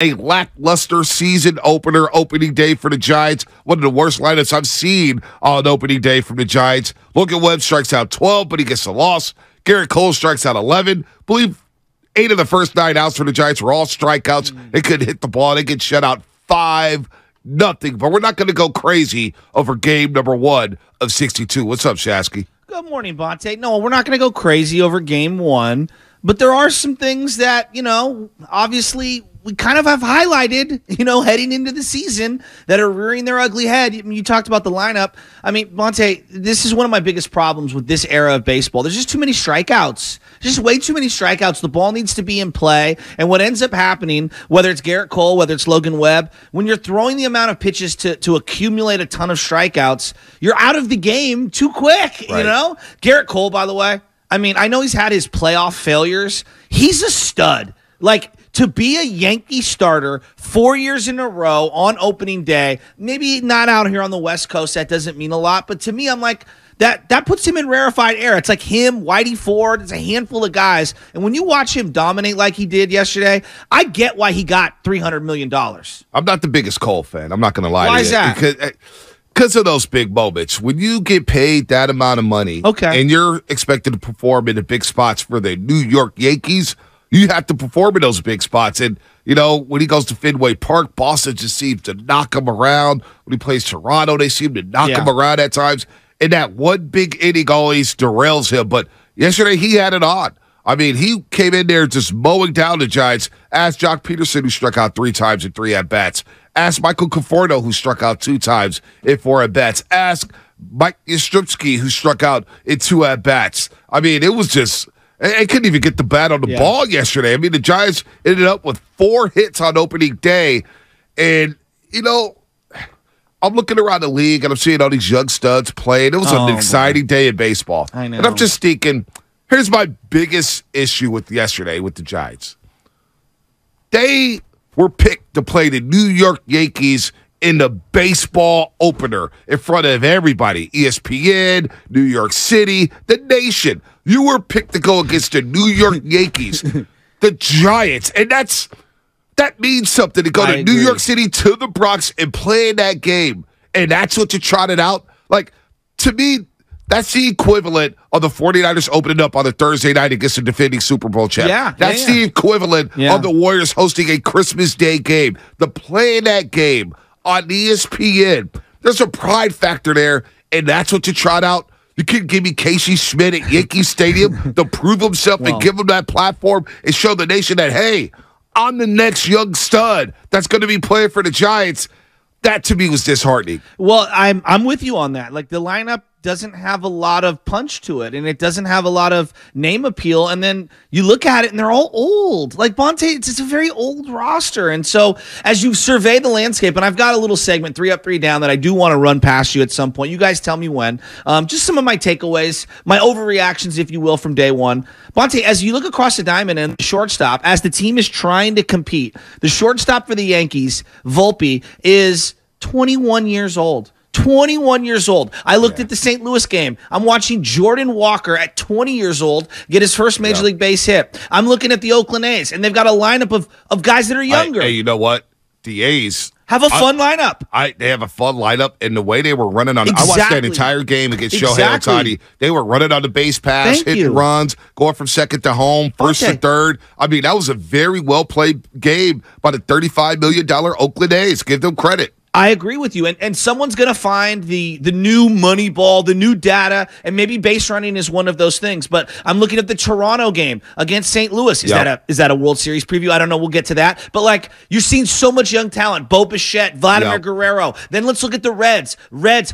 a lackluster season opening day for the Giants. One of the worst lineups I've seen on opening day from the Giants. Logan Webb strikes out 12, but he gets a loss. Garrett Cole strikes out 11. Believe 8 of the first 9 outs for the Giants were all strikeouts. They couldn't hit the ball. They get shut out 5-0. But we're not going to go crazy over game number 1 of 62. What's up, Shasky? Good morning, Bonte. No, we're not going to go crazy over game 1. But there are some things that, obviously we kind of have highlighted, heading into the season that are rearing their ugly head. You talked about the lineup. I mean, Monte, this is one of my biggest problems with this era of baseball. There's just too many strikeouts. Just way too many strikeouts. The ball needs to be in play. And what ends up happening, whether it's Garrett Cole, whether it's Logan Webb, when you're throwing the amount of pitches to accumulate a ton of strikeouts, you're out of the game too quick, Right. Garrett Cole, by the way, I mean, I know he's had his playoff failures. He's a stud. Like, to be a Yankee starter 4 years in a row on opening day, maybe not out here on the West Coast, that doesn't mean a lot. But to me, I'm like, that puts him in rarefied air. It's like him, Whitey Ford, it's a handful of guys. And when you watch him dominate like he did yesterday, I get why he got $300 million. I'm not the biggest Cole fan. I'm not going to lie to you. Why is that? Because of those big moments. When you get paid that amount of money and you're expected to perform in the big spots for the New York Yankees, you have to perform in those big spots. And, when he goes to Fenway Park, Boston just seems to knock him around. When he plays Toronto, they seem to knock him around at times. And that one big inning always derails him. But yesterday, he had it on. I mean, he came in there just mowing down the Giants. Ask Jock Peterson, who struck out 3 times in 3 at-bats. Ask Michael Conforto, who struck out 2 times in 4 at-bats. Ask Mike Yastrzemski, who struck out in 2 at-bats. I mean, it was just – they couldn't even get the bat on the ball yesterday. I mean, the Giants ended up with 4 hits on opening day. And, I'm looking around the league, and I'm seeing all these young studs playing. It was an exciting day in baseball. I know. And I'm just thinking, here's my biggest issue with yesterday with the Giants. They were picked to play the New York Yankees in the baseball opener in front of everybody. ESPN, New York City, the nation. You were picked to go against the New York Yankees, the Giants. And that means something to go to New York City to the Bronx and play in that game. And that's what you trotted out. Like, to me, that's the equivalent of the 49ers opening up on a Thursday night against the defending Super Bowl champ. That's the equivalent of the Warriors hosting a Christmas Day game. The play in that game on ESPN, there's a pride factor there, and that's what you trot out. You couldn't give me Casey Schmidt at Yankee Stadium to prove himself and give him that platform and show the nation that, hey, I'm the next young stud that's going to be playing for the Giants. That, to me, was disheartening. Well, I'm with you on that. Like, the lineup doesn't have a lot of punch to it, and it doesn't have a lot of name appeal. And then you look at it, and they're all old. Like, Bonte, it's a very old roster. And so as you survey the landscape, and I've got a little segment, 3 Up, 3 Down, that I do want to run past you at some point. You guys tell me when. Just some of my takeaways, my overreactions, if you will, from day one. Bonte, as you look across the diamond and the shortstop, as the team is trying to compete, the shortstop for the Yankees, Volpe, is 21 years old. 21 years old. I looked at the St. Louis game. I'm watching Jordan Walker at 20 years old get his first Major League base hit. I'm looking at the Oakland A's, and they've got a lineup of guys that are younger. Hey, you know what? The A's have a fun lineup. They have a fun lineup, and the way they were running on I watched that entire game against Shohei Ohtani. They were running on the base pass, hitting runs, going from second to home, first to third. I mean, that was a very well-played game by the $35 million Oakland A's. Give them credit. I agree with you. And someone's going to find the new money ball, the new data, and maybe base running is one of those things. But I'm looking at the Toronto game against St. Louis. Is that a World Series preview? I don't know. We'll get to that. But, like, you're seeing so much young talent. Bo Bichette, Vladimir Guerrero. Then let's look at the Reds.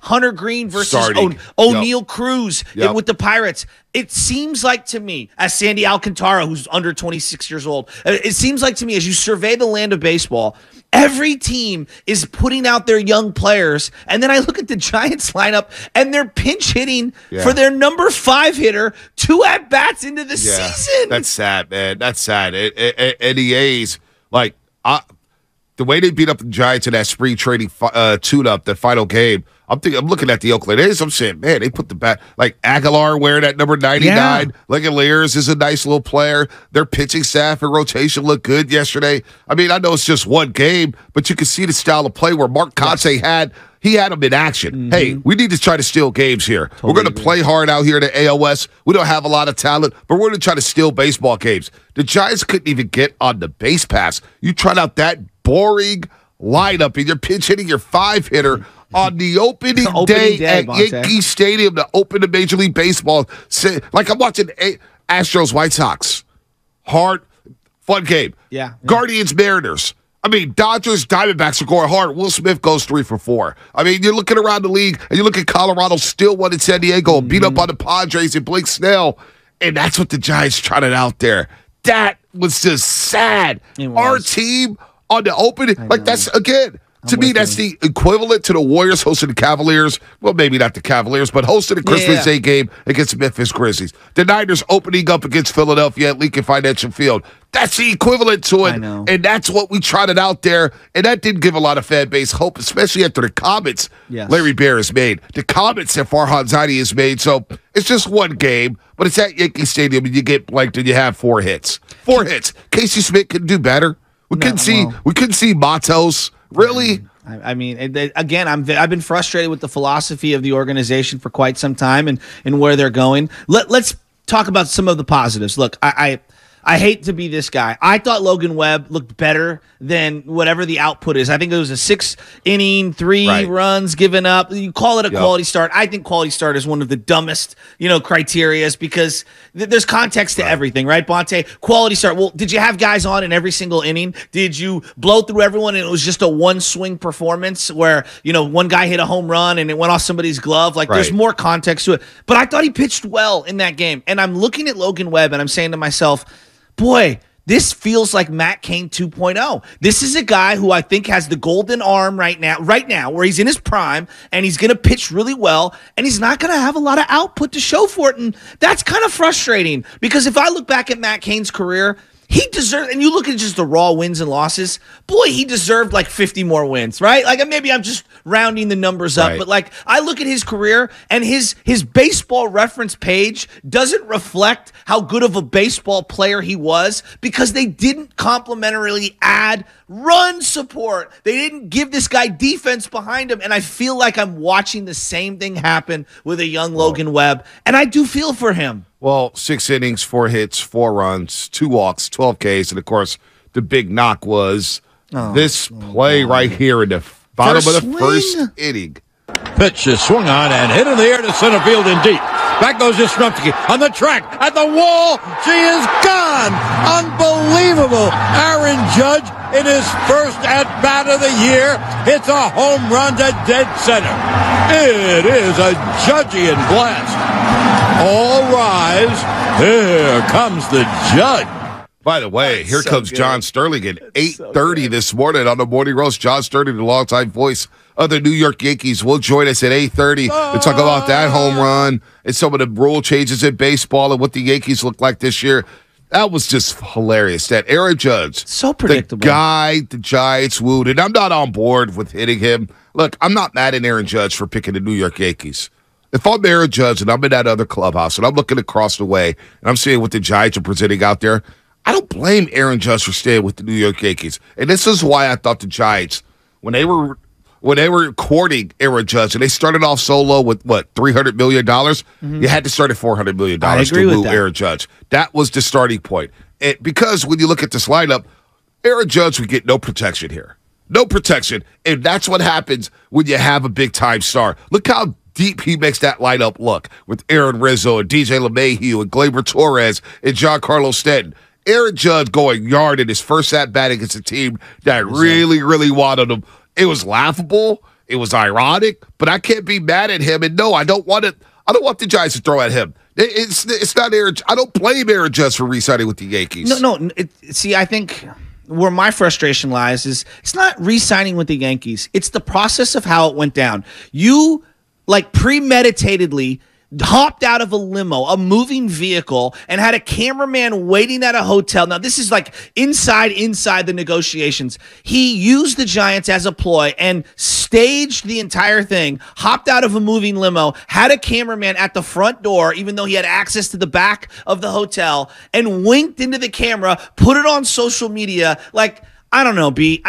Hunter Green versus O'Neal Cruz with the Pirates. It seems like to me, as Sandy Alcantara, who's under 26 years old, it seems like to me, as you survey the land of baseball, every team is putting out their young players. And then I look at the Giants lineup, and they're pinch hitting for their number 5 hitter 2 at-bats into the season. That's sad, man. That's sad. And the A's, like, the way they beat up the Giants in that spring training tune-up, the final game, I'm looking at the Oakland A's. I'm saying, man, they put the bat like Aguilar wearing that number 99. Yeah. Langeliers is a nice little player. Their pitching staff and rotation looked good yesterday. I mean, I know it's just one game, but you can see the style of play where Mark Kotsay had them in action. Mm-hmm. Hey, we need to try to steal games here. Totally we're going to play hard out here in the AOS. We don't have a lot of talent, but we're going to try to steal baseball games. The Giants couldn't even get on the base pass. You tried out that boring lineup, and you're pinch hitting your 5-hitter on the opening day at Yankee Stadium to open the Major League Baseball. Like I'm watching Astros White Sox. Hard, fun game. Yeah. Guardians Mariners. I mean, Dodgers, Diamondbacks are going hard. Will Smith goes 3 for 4. I mean, you're looking around the league, and you look at Colorado still won in San Diego and beat up on the Padres and Blake Snell, and that's what the Giants trotted out there. That was just sad. Our team on the opening, like that's, again, to me, that's the equivalent to the Warriors hosting the Cavaliers. Well, maybe not the Cavaliers, but hosting the Christmas Day game against the Memphis Grizzlies. The Niners opening up against Philadelphia at Lincoln Financial Field. That's the equivalent to it, and that's what we trotted out there, and that didn't give a lot of fan base hope, especially after the comments Larry Bear has made, the comments that Farhan Zaidi has made. So it's just one game, but it's at Yankee Stadium, and you get blanked and you have 4 hits. 4 hits. Casey Smith could do better. We couldn't see Matos. Really? I mean, again, I've been frustrated with the philosophy of the organization for quite some time and where they're going. Let's talk about some of the positives. Look, I hate to be this guy. I thought Logan Webb looked better than whatever the output is. I think it was a 6-inning, 3 runs given up. You call it a quality start. I think quality start is one of the dumbest, criterias because there's context to everything, right, Bonte? Quality start. Well, did you have guys on in every single inning? Did you blow through everyone and it was just a one-swing performance where, one guy hit a home run and it went off somebody's glove? Like, there's more context to it. But I thought he pitched well in that game. And I'm looking at Logan Webb and I'm saying to myself, boy, this feels like Matt Cain 2.0. This is a guy who I think has the golden arm right now, where he's in his prime, and he's going to pitch really well, and he's not going to have a lot of output to show for it, and that's kind of frustrating because if I look back at Matt Cain's career, he deserved, and you look at just the raw wins and losses, boy, he deserved like 50 more wins, right? Like maybe I'm just rounding the numbers up, but like I look at his career and his baseball reference page doesn't reflect how good of a baseball player he was because they didn't complimentarily add run support. They didn't give this guy defense behind him, and I feel like I'm watching the same thing happen with a young Logan Webb, and I do feel for him. Well, 6 innings, 4 hits, 4 runs, 2 walks, 12 Ks, and of course, the big knock was this play right here in the bottom of the first inning. Pitch is swung on and hit in the air to center field and deep. Back goes Yastrzemski on the track at the wall. She is gone. Unbelievable. Aaron Judge in his first at-bat of the year hits a home run to dead center. It is a Judgian blast. All rise. Here comes the Judge. By the way, here comes John Sterling at 8:30 this morning on the Morning Roast. John Sterling, the longtime voice of the New York Yankees, will join us at 8:30 to talk about that home run and some of the rule changes in baseball and what the Yankees look like this year. That was just hilarious. That Aaron Judge, so predictable, the guy the Giants wooed, and I'm not on board with hitting him. Look, I'm not mad at Aaron Judge for picking the New York Yankees. If I'm Aaron Judge and I'm in that other clubhouse and I'm looking across the way and I'm seeing what the Giants are presenting out there, I don't blame Aaron Judge for staying with the New York Yankees. And this is why I thought the Giants, when they were courting Aaron Judge, and they started off solo with, $300 million? You had to start at $400 million to woo Aaron Judge. That was the starting point. Because when you look at this lineup, Aaron Judge would get no protection here. No protection. And that's what happens when you have a big-time star. Look how deep he makes that lineup look with Aaron Rizzo and DJ LeMahieu and Gleyber Torres and Giancarlo Stanton. Aaron Judge going yard in his first at-bat against a team that really, really wanted him. It was laughable. It was ironic, but I can't be mad at him. And no, I don't want the Giants to throw at him. It's not Aaron. I don't blame Aaron Judge for re-signing with the Yankees. No. See, I think where my frustration lies is it's not re-signing with the Yankees. It's the process of how it went down. You, premeditatedly hopped out of a limo, a moving vehicle, and had a cameraman waiting at a hotel. Now, this is like inside the negotiations. He used the Giants as a ploy and staged the entire thing, hopped out of a moving limo, had a cameraman at the front door, even though he had access to the back of the hotel, and winked into the camera, put it on social media. Like, I don't know, B.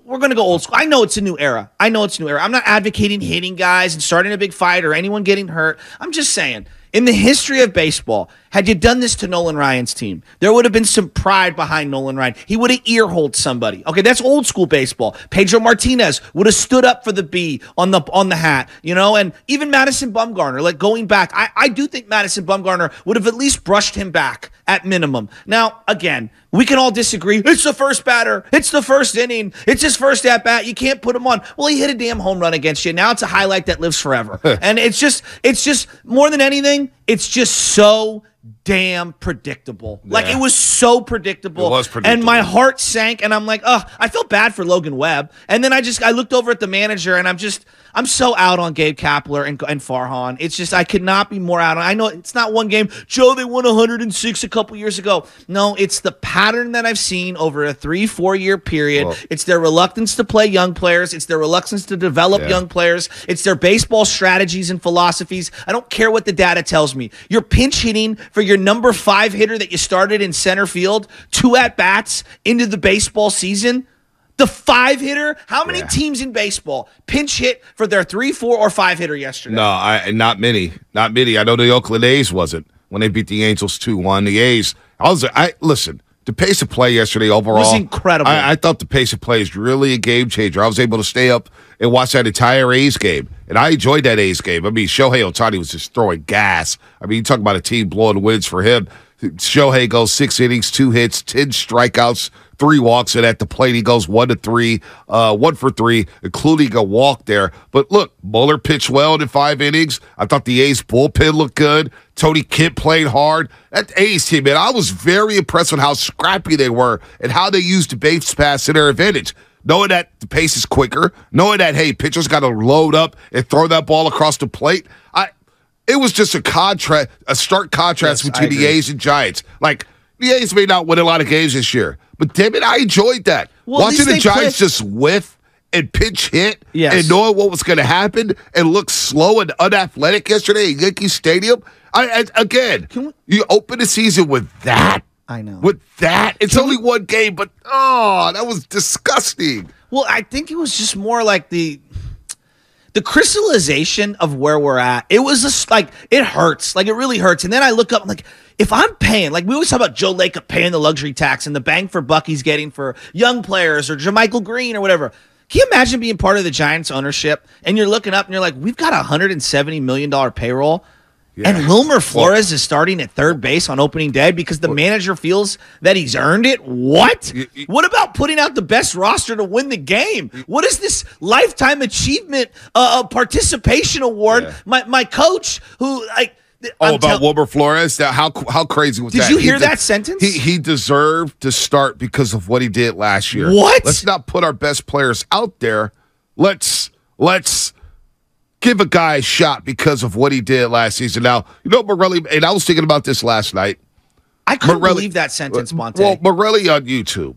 We're going to go old school. I know it's a new era. I'm not advocating hitting guys and starting a big fight or anyone getting hurt. I'm just saying, in the history of baseball, had you done this to Nolan Ryan's team, there would have been some pride behind Nolan Ryan. He would have ear-holed somebody. Okay, that's old school baseball. Pedro Martinez would have stood up for the B on the hat, and even Madison Bumgarner, like going back, I do think Madison Bumgarner would have at least brushed him back at minimum. Now, again, we can all disagree. It's the first batter. It's the first inning. It's his first at-bat. You can't put him on. Well, he hit a damn home run against you. Now it's a highlight that lives forever. And it's just more than anything, it's just so damn predictable. Yeah. Like, it was so predictable. It was predictable. And my heart sank, and I'm like, I felt bad for Logan Webb. And then I looked over at the manager, and I'm so out on Gabe Kapler and Farhan. It's just, I could not be more out on. I know it's not one game. Joe, they won 106 a couple years ago. No, it's the pattern that I've seen over a 3-4 year period. Well, it's their reluctance to play young players. It's their reluctance to develop young players. It's their baseball strategies and philosophies. I don't care what the data tells me. You're pinch hitting for your number 5 hitter that you started in center field, 2 at-bats into the baseball season. The 5 hitter? How many teams in baseball pinch hit for their 3, 4, or 5 hitter yesterday? No, not many. Not many. I know the Oakland A's wasn't when they beat the Angels 2-1. The A's. Listen. The pace of play yesterday overall was incredible. I thought the pace of play is really a game changer. I was able to stay up and watch that entire A's game, and I enjoyed that A's game. I mean, Shohei Ohtani was just throwing gas. I mean, you talk about a team blowing wins for him. Shohei goes 6 innings, 2 hits, 10 strikeouts, 3 walks, and at the plate he goes 1-3, 1 for 3, including a walk there. But look, Muller pitched well in 5 innings. I thought the A's bullpen looked good. Tony Kemp played hard. That A's team, man, I was very impressed with how scrappy they were and how they used the base pass to their advantage. Knowing that the pace is quicker, knowing that, hey, pitchers got to load up and throw that ball across the plate. It was just a stark contrast between the A's and Giants. Like, the A's may not win a lot of games this year, but damn it, I enjoyed that. Well, watching the Giants just whiff and pinch hit and knowing what was going to happen and look slow and unathletic yesterday at Yankee Stadium. You open the season with that. I know. With that. It's only one game, but, that was disgusting. Well, I think it was just more like the crystallization of where we're at. It was just like, it hurts. Like, it really hurts. And then I look up, I'm like, if I'm paying, like we always talk about Joe Lacob paying the luxury tax and the bang for buck he's getting for young players or Jermichael Green or whatever. Can you imagine being part of the Giants ownership and you're looking up and you're like, we've got a $170 million payroll. Yeah. And Wilmer Flores is starting at third base on opening day because the manager feels that he's earned it? What? What about putting out the best roster to win the game? What is this lifetime achievement participation award? Yeah. My coach, who about Wilmer Flores? How crazy was that? Did you hear that sentence? He deserved to start because of what he did last year. What? Let's not put our best players out there. Let's give a guy a shot because of what he did last season. Now, Morelli, and I was thinking about this last night. I couldn't believe that sentence, Monte. Well, Morelli on YouTube.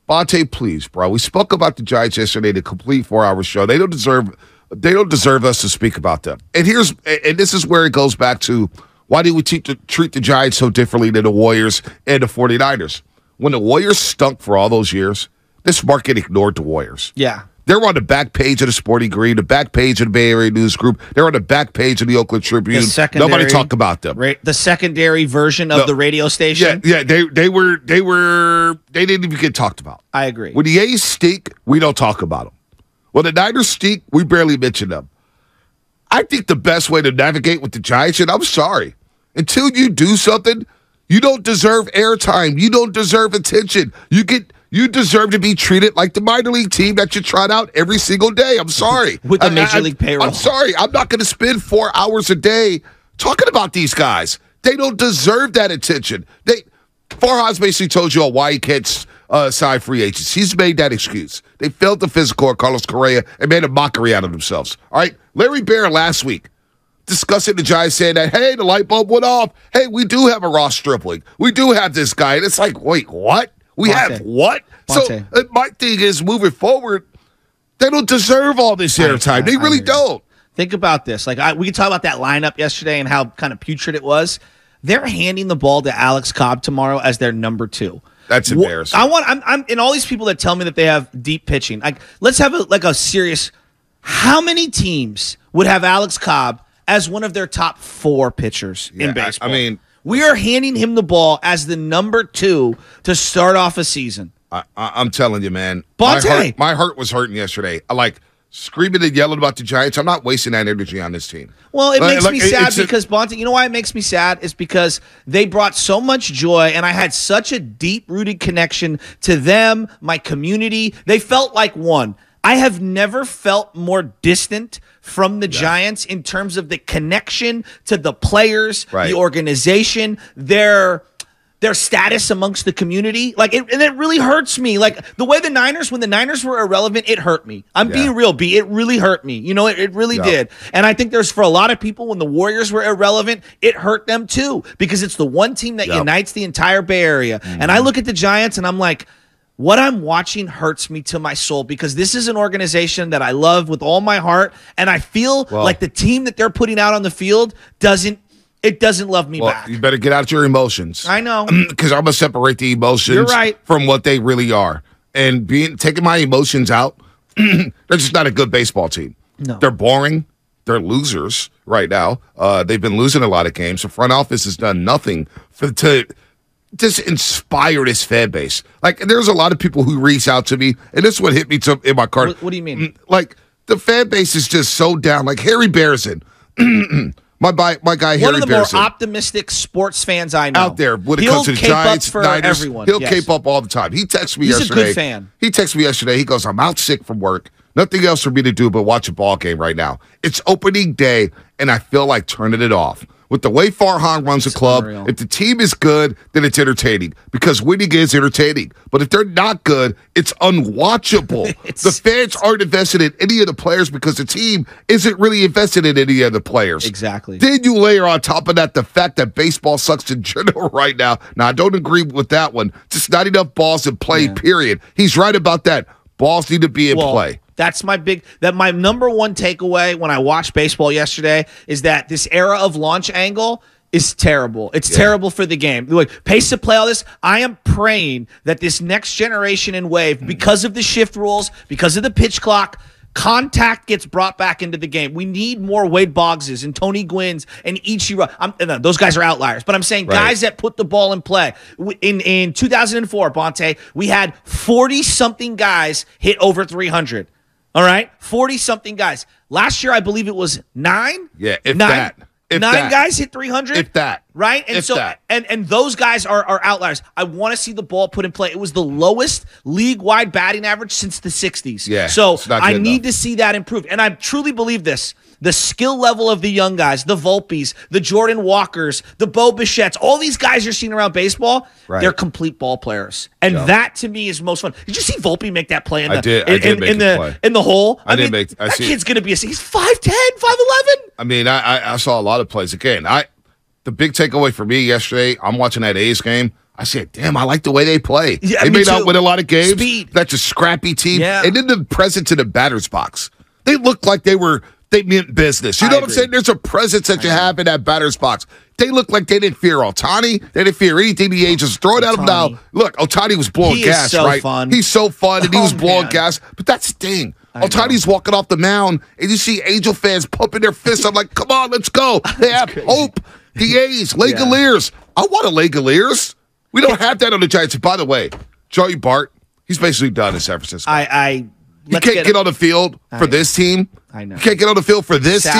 Monte, please, bro. We spoke about the Giants yesterday, the complete 4-hour show. They don't deserve us to speak about them. And this is where it goes back to, why do we treat the Giants so differently than the Warriors and the 49ers? When the Warriors stunk for all those years, this market ignored the Warriors. Yeah. They were on the back page of the Sporting Green, the back page of the Bay Area News Group. They were on the back page of the Oakland Tribune. Nobody talked about them. The secondary version of the radio station. Yeah, they didn't even get talked about. I agree. When the A's stink, we don't talk about them. When the Niners stink, we barely mention them. I think the best way to navigate with the Giants, and I'm sorry, until you do something, you don't deserve airtime. You don't deserve attention. You deserve to be treated like the minor league team that you trot out every single day. I'm sorry. With the major league payroll. I'm sorry. I'm not going to spend 4 hours a day talking about these guys. They don't deserve that attention. Farhan's basically told you all why he can't sign free agents. He's made that excuse. They failed the physical of Carlos Correa and made a mockery out of themselves. All right? Larry Baer last week discussing the Giants saying that, hey, the light bulb went off. Hey, we do have a Ross Stripling. We do have this guy. And it's like, wait, what? We have what? So my thing is, moving forward, they don't deserve all this airtime. They really don't. Think about this. Like we could talk about that lineup yesterday and how kind of putrid it was. They're handing the ball to Alex Cobb tomorrow as their number 2. That's embarrassing. I'm and all these people that tell me that they have deep pitching. Like, let's have a serious. How many teams would have Alex Cobb as one of their top 4 pitchers in baseball? I mean, we are handing him the ball as the number 2 to start off a season. I'm telling you, man. Bonte. My heart was hurting yesterday. I like screaming and yelling about the Giants. I'm not wasting that energy on this team. Well, it makes me sad because Bonte, you know why it makes me sad? Is because they brought so much joy, and I had such a deep-rooted connection to them, my community. They felt like one. I have never felt more distant from the Giants in terms of the connection to the players, the organization, their status amongst the community. Like, and it really hurts me. Like, the way when the Niners were irrelevant, it hurt me. I'm being real, B. It really hurt me. You know, it really did. And I think for a lot of people, when the Warriors were irrelevant, it hurt them too, because it's the one team that unites the entire Bay Area. And I look at the Giants and I'm like, what I'm watching hurts me to my soul, because this is an organization that I love with all my heart, and I feel like the team that they're putting out on the field doesn't love me back. You better get out your emotions. I know. Because I'm going to separate the emotions from what they really are. And taking my emotions out, they're just not a good baseball team. No. They're boring. They're losers right now. They've been losing a lot of games. The front office has done nothing to just inspire this fan base. Like, there's a lot of people who reach out to me, and this is what hit me in my card. What do you mean? Like, the fan base is just so down. Like, Harry Bearson. My guy, Harry Bearson. One of the more optimistic sports fans I know. Out there, when it comes to the Giants, Niners, everyone. He'll cape up all the time. He texted me yesterday. He's a good fan. He texted me yesterday. He goes, I'm out sick from work. Nothing else for me to do but watch a ball game right now. It's opening day, and I feel like turning it off. With the way Farhan runs the club, if the team is good, then it's entertaining, because winning is entertaining. But if they're not good, it's unwatchable. The fans aren't invested in any of the players because the team isn't really invested in any of the players. Exactly. Then you layer on top of that the fact that baseball sucks in general right now. Now, I don't agree with that one. Just not enough balls in play, period. He's right about that. Balls need to be in play. That's my number one takeaway when I watched baseball yesterday, is that this era of launch angle is terrible. It's terrible for the game. Like, pace to play all this. I am praying that this next generation in wave, because of the shift rules, because of the pitch clock, contact gets brought back into the game. We need more Wade Boggses and Tony Gwynns and Ichiro. Those guys are outliers, but I'm saying guys that put the ball in play. In 2004, Bonte, we had 40-something guys hit over 300. All right? 40-something guys. Last year, I believe it was 9? Yeah, Nine guys hit 300? If that. Right? And and those guys are outliers. I want to see the ball put in play. It was the lowest league-wide batting average since the 60s. Yeah, so I need to see that improved. And I truly believe this. The skill level of the young guys, the Volpes, the Jordan Walkers, the Bo Bichette's, all these guys you're seeing around baseball, they're complete ball players. And that, to me, is most fun. Did you see Volpe make that play in the hole? That kid's going to be he's 5'10", 5'11". I mean, I saw a lot of plays. Again, the big takeaway for me yesterday, I'm watching that A's game. I said, damn, I like the way they play. Yeah, they may not win a lot of games. Speed. That's a scrappy team. Yeah. And then the presence in the batter's box. They looked like they meant business. You know what I'm saying? There's a presence that you have in that batter's box. They look like they didn't fear Ohtani. They didn't fear anything the Angels. Throw it at him now. Look, Ohtani was blowing gas, right? Fun. He's so fun, and he was blowing gas. But that's the thing. Ohtani's walking off the mound, and you see Angel fans pumping their fists. I'm like, come on, let's go. They have hope. The A's, Legaliers. I want a Legaliers. We don't have that on the Giants. By the way, Joey Bart, he's basically done in San Francisco. You can't get on the field for this team. I know. You can't get on the field for this team.